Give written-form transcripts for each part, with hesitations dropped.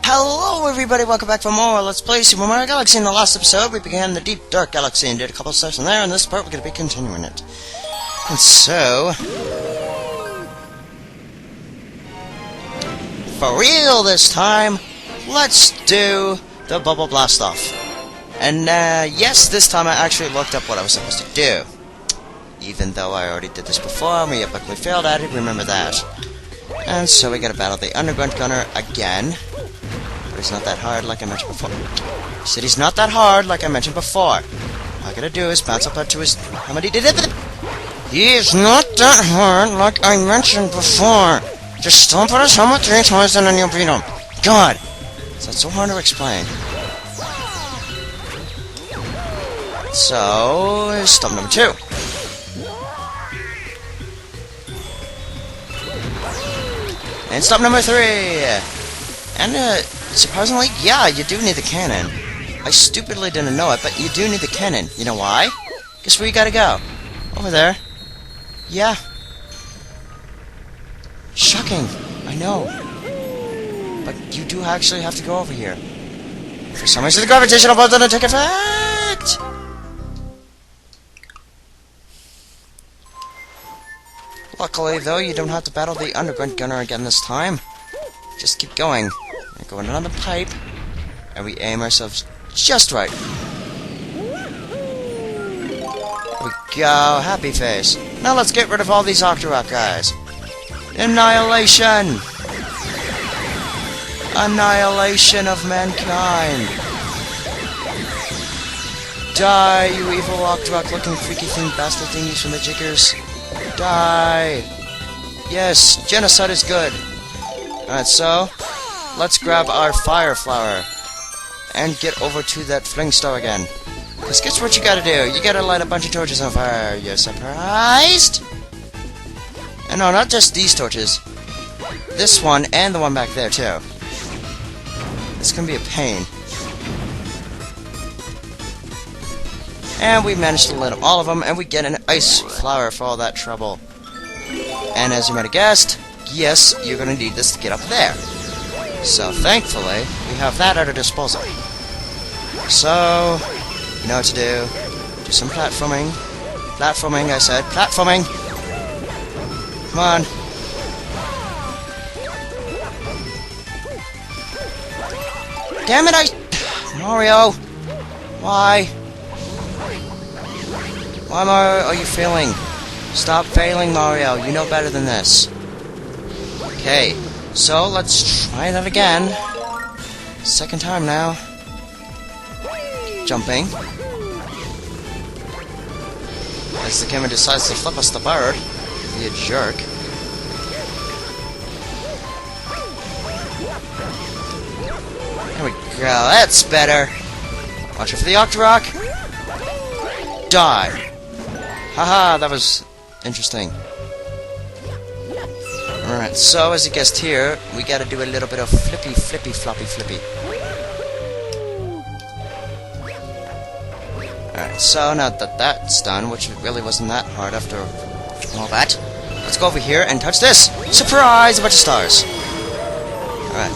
Hello everybody, welcome back for more Let's Play Super Mario Galaxy. In the last episode, we began the Deep Dark Galaxy and did a couple of steps in there, and this part we're going to be continuing it. And so... for real this time, let's do the Bubble Blast off. And yes, this time I actually looked up what I was supposed to do. Even though I already did this before, and we epically failed at it, remember that. And so we gotta battle the Underground Gunner again. But he's not that hard like I mentioned before. I said he's not that hard like I mentioned before. All I gotta do is bounce up to his... how many did it? He is not that hard like I mentioned before. Just stomp on his helmet 3 times and then you'll beat him. God! So that's so hard to explain. So, stomp number 2. And stop number 3! And, surprisingly, yeah, you do need the cannon. I stupidly didn't know it, but you do need the cannon. You know why? Guess where you gotta go? Over there. Yeah. Shocking. I know. But you do actually have to go over here. For some reason, the gravitational pull doesn't take effect! Luckily, though, you don't have to battle the Underground Gunner again this time. Just keep going. We're going on the pipe, and we aim ourselves just right. There we go, happy face. Now let's get rid of all these Octorok guys. Annihilation! Annihilation of mankind! Die, you evil Octorok-looking freaky thing bastard thingies from the Jiggers! Die! Yes, genocide is good. Alright, so let's grab our fire flower and get over to that fling star again. Because guess what you gotta do? You gotta light a bunch of torches on fire. You're surprised? And no, not just these torches. This one and the one back there too. It's gonna be a pain. And we managed to light up all of them, and we get an ice flower for all that trouble. And as you might have guessed, yes, you're going to need this to get up there. So, thankfully, we have that at our disposal. So, you know what to do. Do some platforming. Platforming, I said. Platforming! Come on. Damn it, Mario! Why? Why, Mario, are you failing? Stop failing, Mario. You know better than this. Okay, so let's try that again. Second time now. Jumping. As the camera decides to flip us the bird. Be a jerk. There we go. That's better. Watch out for the Octorok. Die. Haha, that was interesting. Alright, so as you guessed here, we gotta do a little bit of flippy, flippy, floppy, flippy. Alright, so now that that's done, which really wasn't that hard after all that, let's go over here and touch this! Surprise! A bunch of stars! Alright,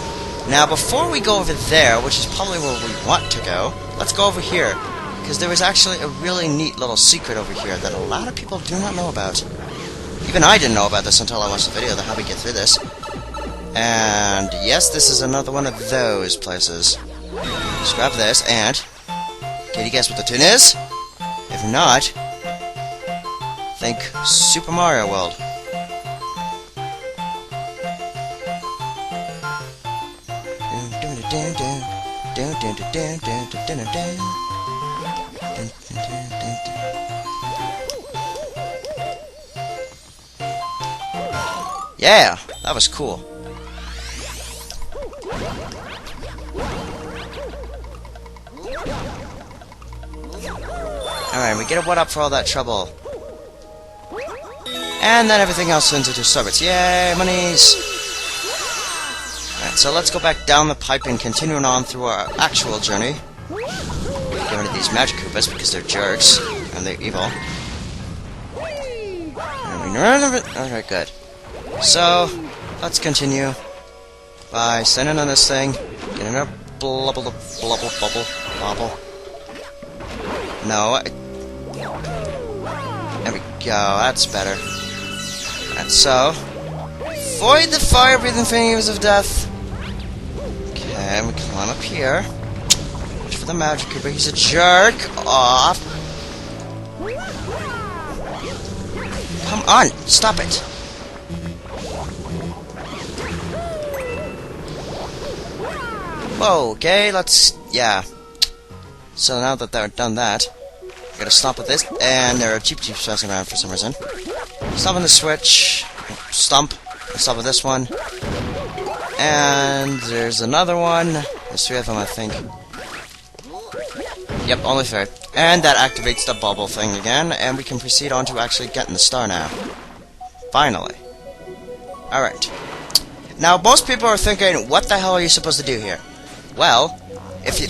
now before we go over there, which is probably where we want to go, let's go over here. Because there was actually a really neat little secret over here that a lot of people do not know about. Even I didn't know about this until I watched the video of how we get through this. And yes, this is another one of those places. Just grab this and... can you guess what the tune is? If not, think Super Mario World. Yeah, that was cool. Alright, we get a 1-up for all that trouble. And then everything else turns into sorbets. Yay, monies! Alright, so let's go back down the pipe and continue on through our actual journey. Get rid of these magic Koopas because they're jerks and they're evil. Alright, good. So, let's continue by standing on this thing, getting a bubble. No, there we go, that's better. And so, avoid the fire-breathing fingers of death. Okay, we climb up here. Watch for the magic Cooper, he's a jerk off. Come on, stop it. Whoa, okay, yeah. So now that they're done that, we gotta stop with this, and there are Jeeps passing around for some reason. Stop on the switch, stomp, stop with this one, and there's another one. There's 3 of them, I think. Yep, only 3. And that activates the bubble thing again, and we can proceed on to actually getting the star now. Finally. Alright. Now, most people are thinking, what the hell are you supposed to do here? Well, if you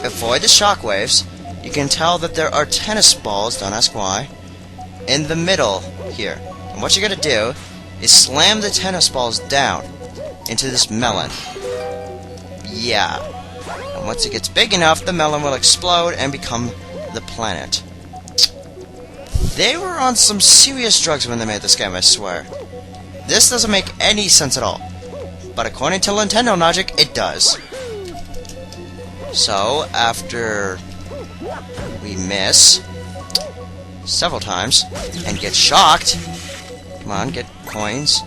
avoid the shockwaves, you can tell that there are tennis balls, don't ask why, in the middle here. And what you're gonna do is slam the tennis balls down into this melon. Yeah. And once it gets big enough, the melon will explode and become the planet. They were on some serious drugs when they made this game, I swear. This doesn't make any sense at all. But according to Nintendo logic, it does. So, after we miss several times and get shocked, come on, get coins.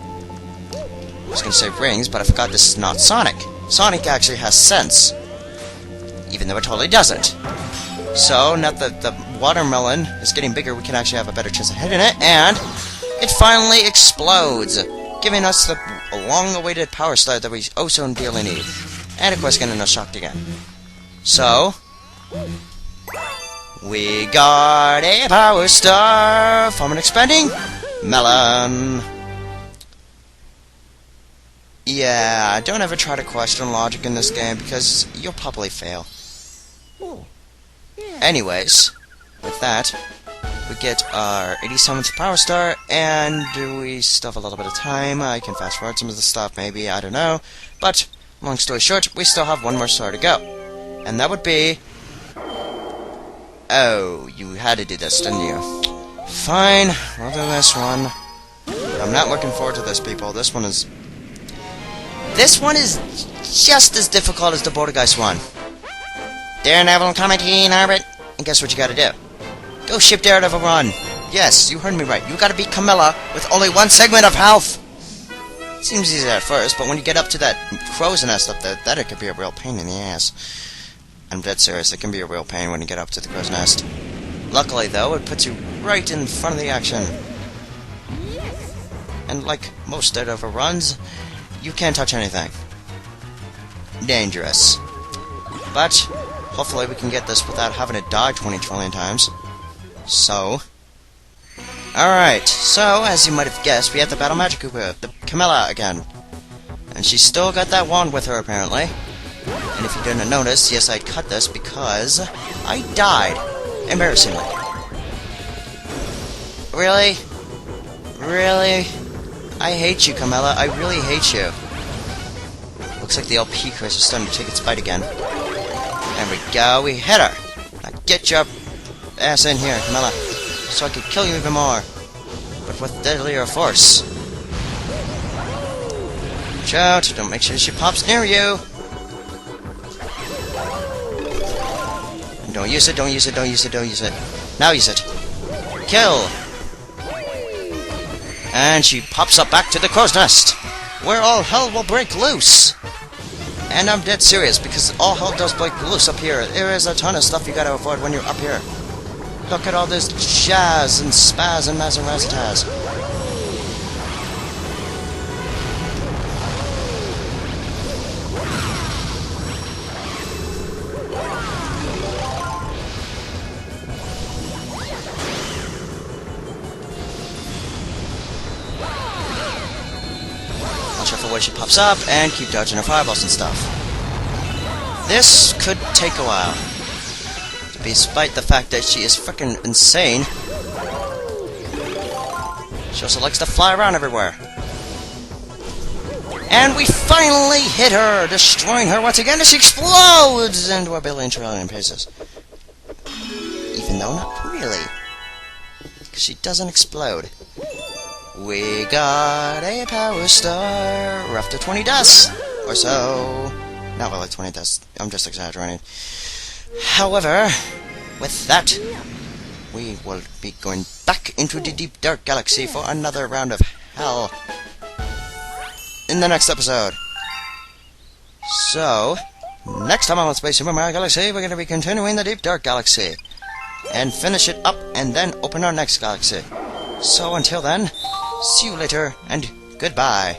I was gonna say rings, but I forgot this is not Sonic. Sonic actually has sense, even though it totally doesn't. So, now that the watermelon is getting bigger, we can actually have a better chance of hitting it, and it finally explodes, giving us the long-awaited power star that we oh so dearly need. And of course getting us shocked again. So, we got a power star from an expanding melon. Yeah, don't ever try to question logic in this game, because you'll probably fail. Anyways, with that, we get our 87th power star, and we still have a little bit of time. I can fast forward some of the stuff, maybe, I don't know. But, long story short, we still have 1 more star to go. And that would be... Oh, you had to do this, didn't you? Fine, we'll do this one. But I'm not looking forward to this, people. This one is just as difficult as the Bordergeist one. Daredevil Comet in orbit. And guess what you gotta do? Go ship Daredevil run. Yes, you heard me right. You gotta beat Camilla with only 1 segment of health. Seems easy at first, but when you get up to that crow's nest up there, that it could be a real pain in the ass. I'm dead serious, it can be a real pain when you get up to the crow's nest. Luckily, though, it puts you right in front of the action. And like most Daredevil runs, you can't touch anything. Dangerous. But, hopefully we can get this without having to die 20 trillion times. So... Alright, so, as you might have guessed, we have the Battle Magic Koopa, the Camilla again. And she's still got that wand with her, apparently. And if you didn't notice, yes, I cut this because I died. Embarrassingly. Really? Really? I hate you, Camilla. I really hate you. Looks like the LP curse is starting to take its bite again. There we go, we hit her. Now get your ass in here, Camilla, so I can kill you even more. But with deadlier force. Watch out, don't make sure she pops near you. And don't use it, don't use it, don't use it, don't use it. Now use it. Kill! And she pops up back to the crow's nest, where all hell will break loose. And I'm dead serious, because all hell does break loose up here. There is a ton of stuff you gotta avoid when you're up here. Look at all this jazz and spaz and mazarazataz. Watch out for where she pops up, and keep dodging her fireballs and stuff. This could take a while. Despite the fact that she is frickin' insane. She also likes to fly around everywhere. And we finally hit her, destroying her once again as she explodes into a billion trillion pieces. Even though not really. Because she doesn't explode. We got a power star after 20 deaths or so. Not really 20 deaths, I'm just exaggerating. However, with that, we will be going back into the deep dark galaxy for another round of hell in the next episode. So, next time on Let's Play Super Mario Galaxy, we're going to be continuing the deep dark galaxy and finish it up and then open our next galaxy. So until then, see you later and goodbye.